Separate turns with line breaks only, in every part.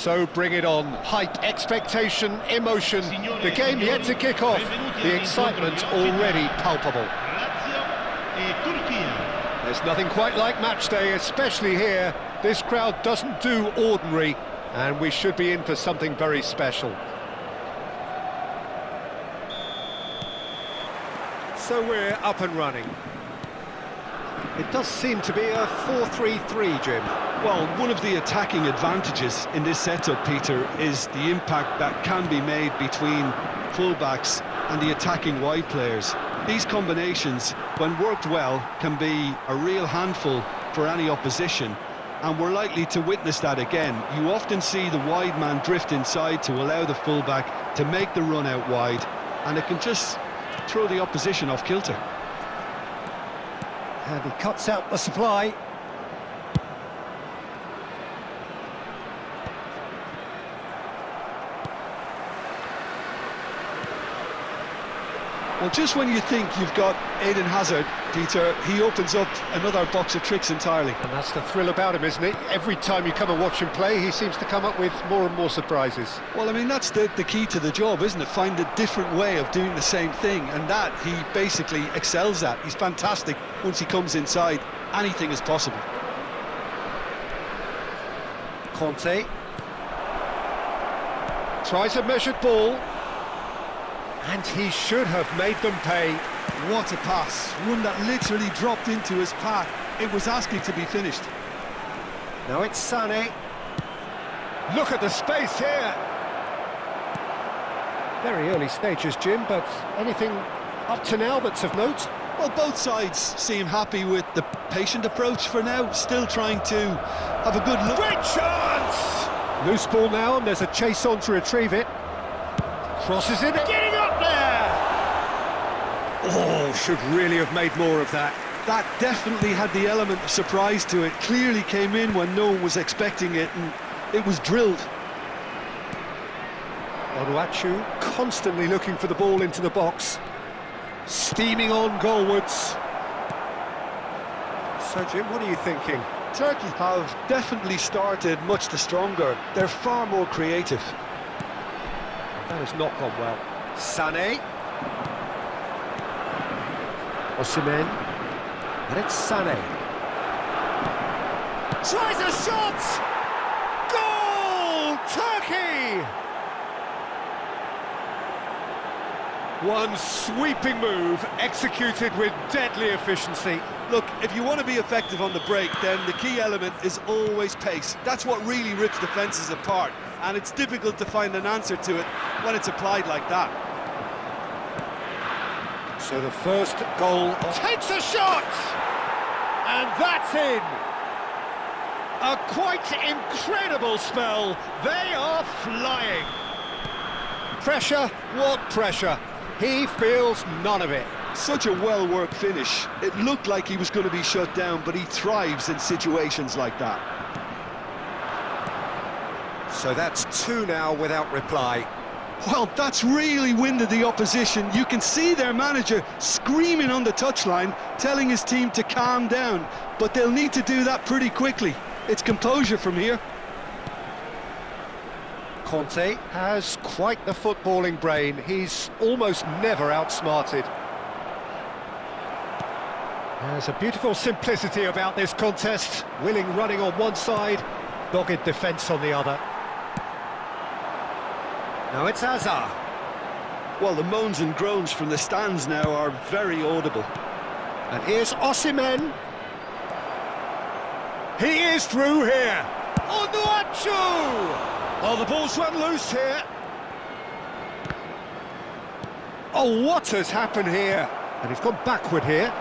So bring it on. Hype, expectation, emotion. The game yet to kick off. The excitement already palpable. There's nothing quite like match day, especially here. This crowd doesn't do ordinary, and we should be in for something very special. So we're up and running. It does seem to be a 4-3-3, Jim.
Well, one of the attacking advantages in this setup, Peter, is the impact that can be made between fullbacks and the attacking wide players. These combinations, when worked well, can be a real handful for any opposition, and we're likely to witness that again. You often see the wide man drift inside to allow the fullback to make the run out wide, and it can just throw the opposition off kilter.
And he cuts out the supply.
Well, just when you think you've got Eden Hazard, Peter, he opens up another box of tricks entirely.
And that's the thrill about him, isn't it? Every time you come and watch him play, he seems to come up with more and more surprises.
Well, I mean, that's the key to the job, isn't it? Find a different way of doing the same thing, and that he basically excels at. He's fantastic. Once he comes inside, anything is possible.
Conte tries a measured ball, and he should have made them pay.
What a pass, one that literally dropped into his path. It was asking to be finished.
Now it's Sané. Look at the space here. Very early stages, Jim, but anything up to now that's of note?
Well, both sides seem happy with the patient approach for now, still trying to have a good look.
Great chance! Loose ball now, and there's a chase on to retrieve it. Crosses it, getting up there! Oh, should really have made more of that.
That definitely had the element of surprise to it. Clearly came in when no one was expecting it, and it was drilled.
Onuachu constantly looking for the ball into the box. Steaming on goalwards. So, Jim, what are you thinking?
Turkey have definitely started much the stronger. They're far more creative.
That has not gone well. Sané. Osimhen. And it's Sané. Tries a shot! Goal! Turkey! One sweeping move, executed with deadly efficiency.
Look, if you want to be effective on the break, then the key element is always pace. That's what really rips defences apart, and it's difficult to find an answer to it when it's applied like that.
So the first goal takes a shot! And that's in! A quite incredible spell. They are flying. Pressure, what pressure? He feels none of it.
Such a well-worked finish. It looked like he was going to be shut down, but he thrives in situations like that.
So that's two now without reply.
Well, that's really winded the opposition. You can see their manager screaming on the touchline, telling his team to calm down, but they'll need to do that pretty quickly. It's composure from here.
Conte has quite the footballing brain. He's almost never outsmarted. There's a beautiful simplicity about this contest. Willing running on one side, dogged defence on the other. Now it's Hazard.
Well, the moans and groans from the stands now are very audible.
And here's Osimhen. He is through here. Onuachu! Oh, the ball's run loose here. Oh, what has happened here? And he's gone backward here.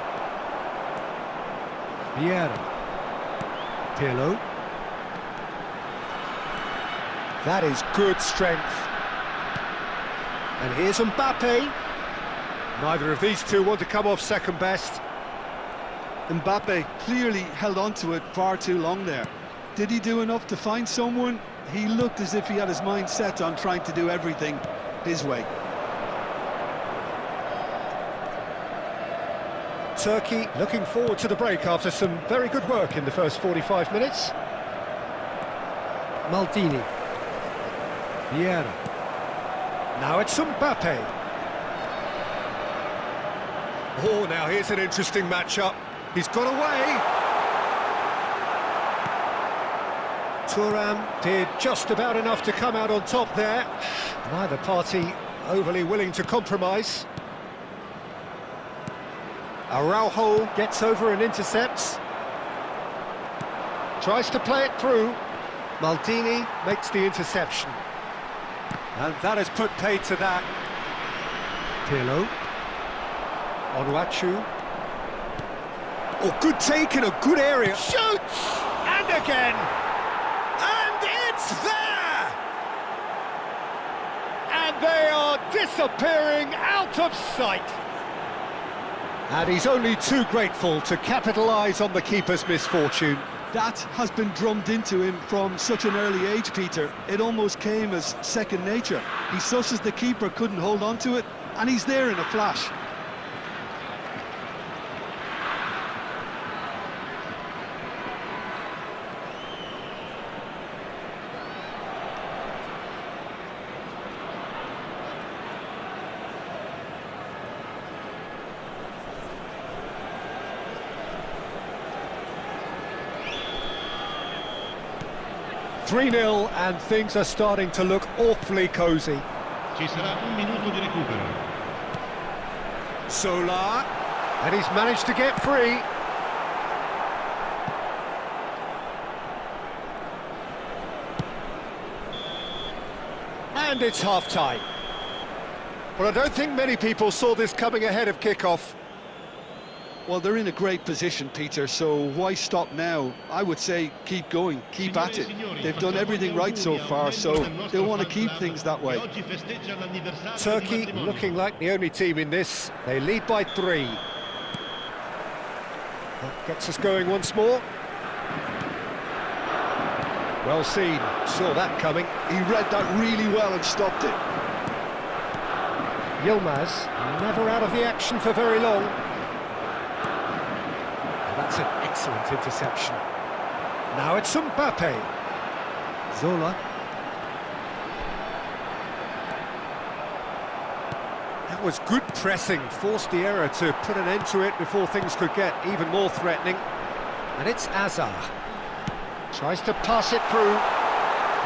Vieira. Pirlo. That is good strength. And here's Mbappe. Neither of these two want to come off second best.
Mbappe clearly held on to it far too long there. Did he do enough to find someone? He looked as if he had his mind set on trying to do everything his way.
Turkey looking forward to the break after some very good work in the first 45 minutes. Maldini. Vieira. Now it's Mbappe. Oh, now here's an interesting matchup. He's got away. Thuram did just about enough to come out on top there. Neither party overly willing to compromise. Araujo gets over and intercepts. Tries to play it through. Maldini makes the interception. And that has put paid to that. Pirlo. Onuachu. Oh, good take in a good area. Shoots! And again! And it's there! And they are disappearing out of sight. And he's only too grateful to capitalise on the keeper's misfortune.
That has been drummed into him from such an early age, Peter. It almost came as second nature. He susses the keeper couldn't hold on to it, and he's there in a flash.
"3-0 and things are starting to look awfully cosy.
Ci sarà un minuto di recupero.
Solar, and he's managed to get free. And it's half-time. Well, I don't think many people saw this coming ahead of kick-off.
Well, they're in a great position, Peter, so why stop now? I would say keep going, keep at it. They've done everything right so far, so they'll want to keep things that way.
Turkey looking like the only team in this. They lead by 3. That gets us going once more. Well seen, saw that coming.
He read that really well and stopped it.
Yilmaz, never out of the action for very long. That's an excellent interception. Now it's Mbappe. Zola. That was good pressing, forced the error to put an end to it before things could get even more threatening. And it's Azar. Tries to pass it through.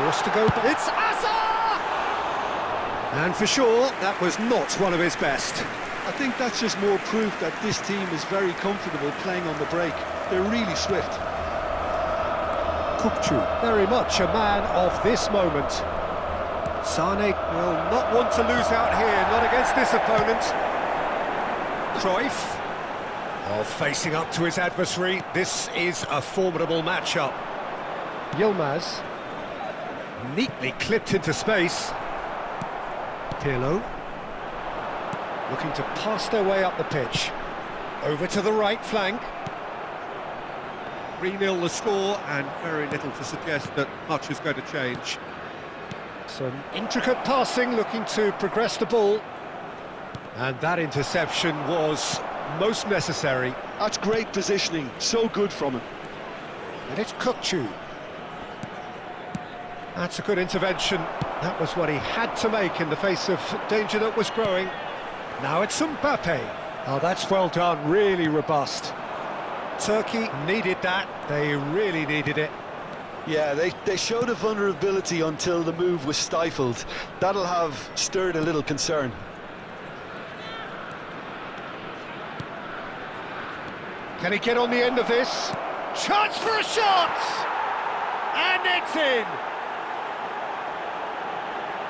Forced to go, but it's Azar! And for sure, that was not one of his best.
I think that's just more proof that this team is very comfortable playing on the break. They're really swift.
Kukçu, very much a man of this moment. Sane will not want to lose out here, not against this opponent. Cruyff, facing up to his adversary. This is a formidable matchup. Yilmaz, neatly clipped into space. Pirlo. Looking to pass their way up the pitch. Over to the right flank. 3-0 the score, and very little to suggest that much is going to change. Some intricate passing, looking to progress the ball. And that interception was most necessary.
That's great positioning, so good from him.
And it's Kukçu. That's a good intervention. That was what he had to make in the face of danger that was growing. Now it's Mbappe. Oh, that's well done, really robust. Turkey needed that, they really needed it.
Yeah, they showed a vulnerability until the move was stifled. That'll have stirred a little concern.
Can he get on the end of this? Chance for a shot! And it's in!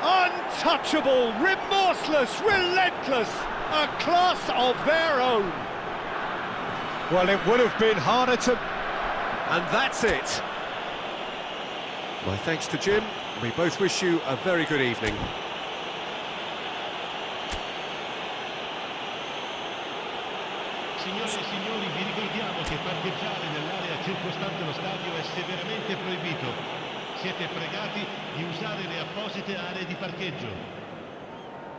Untouchable, remorseless, relentless, a class of their own. Well, it would have been harder to... And that's it. My thanks to Jim. We both wish you a very good evening.
Signore e signori, vi ricordiamo che parcheggiare nell'area circostante lo stadio è severamente proibito. Siete pregati di usare le apposite aree di parcheggio.